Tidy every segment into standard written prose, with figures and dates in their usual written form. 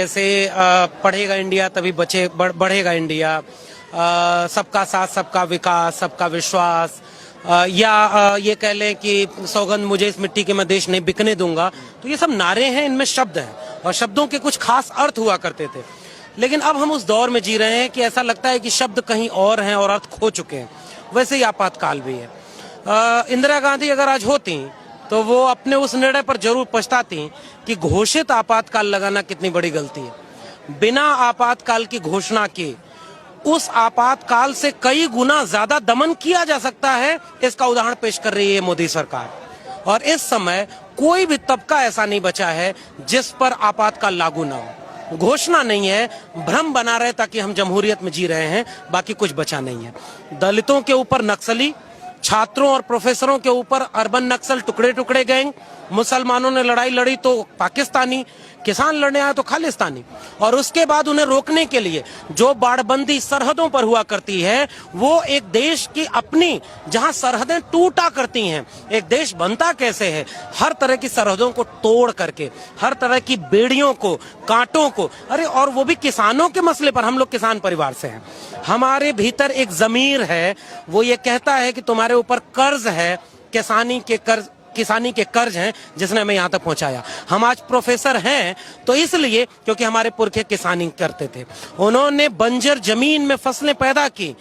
जैसे पढ़ेगा इंडिया तभी बढ़ेगा इंडिया, सबका साथ सबका विकास सबका विश्वास, या ये कह लें कि सौगंध मुझे इस मिट्टी के मैं देश नहीं बिकने दूंगा। तो ये सब नारे हैं, इनमें शब्द हैं और शब्दों के कुछ खास अर्थ हुआ करते थे। लेकिन अब हम उस दौर में जी रहे हैं कि ऐसा लगता है कि शब्द कहीं और हैं और अर्थ खो चुके हैं। वैसे ही आपातकाल भी है। इंदिरा गांधी अगर आज होती तो वो अपने उस निर्णय पर जरूर पछताती कि घोषित आपातकाल लगाना कितनी बड़ी गलती है। बिना आपातकाल की घोषणा के उस आपातकाल से कई गुना ज्यादा दमन किया जा सकता है, इसका उदाहरण पेश कर रही है मोदी सरकार। और इस समय कोई भी तबका ऐसा नहीं बचा है जिस पर आपातकाल लागू ना हो। घोषणा नहीं है, भ्रम बना रहे ताकि हम जमहूरियत में जी रहे हैं, बाकी कुछ बचा नहीं है। दलितों के ऊपर नक्सली, छात्रों और प्रोफेसरों के ऊपर अर्बन नक्सल, टुकड़े टुकड़े गैंग, मुसलमानों ने लड़ाई लड़ी तो पाकिस्तानी, किसान लड़ने आए तो खालिस्तानी। और उसके बाद उन्हें रोकने के लिए जो बाड़बंदी सरहदों पर हुआ करती है, वो एक देश की अपनी जहां सरहदें टूटा करती हैं, एक देश बनता कैसे है? हर तरह की सरहदों को तोड़ करके, हर तरह की बेड़ियों को, कांटों को। अरे और वो भी किसानों के मसले पर। हम लोग किसान परिवार से हैं, हमारे भीतर एक जमीर है, वो ये कहता है कि तुम्हारे ऊपर कर्ज है, किसानी के कर्ज हैं जिसने हमें यहाँ तक पहुंचाया। हम आज प्रोफेसर हैं तो इसलिए क्योंकि हमारे पुरखे किसानी करते थे। उन्होंने बंजर जमीन में फसलें पैदा की,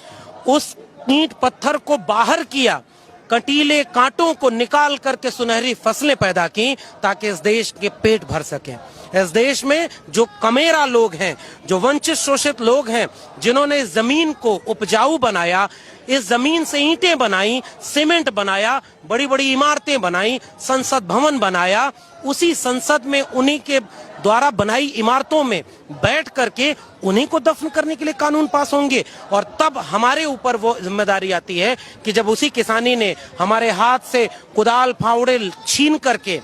उस ईंट पत्थर को बाहर किया, कटीले कांटों को निकाल करके सुनहरी फसलें पैदा की ताकि इस देश के पेट भर सके। इस देश में जो कमेरा लोग हैं, जो वंचित शोषित लोग हैं, जिन्होंने इस जमीन को उपजाऊ बनाया, इस जमीन से ईंटें बनाई, सीमेंट बनाया, बड़ी बड़ी इमारतें बनाई, संसद भवन बनाया, उसी संसद में उन्हीं के द्वारा बनाई इमारतों में बैठ करके उन्हीं को दफन करने के लिए कानून पास होंगे। और तब हमारे ऊपर वो जिम्मेदारी आती है कि जब उसी किसानी ने हमारे हाथ से कुदाल फावड़े छीन करके,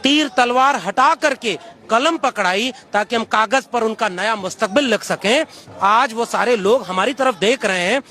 तीर तलवार हटा करके कलम पकड़ाई ताकि हम कागज पर उनका नया मुस्तकबिल लिख सकें, आज वो सारे लोग हमारी तरफ देख रहे हैं।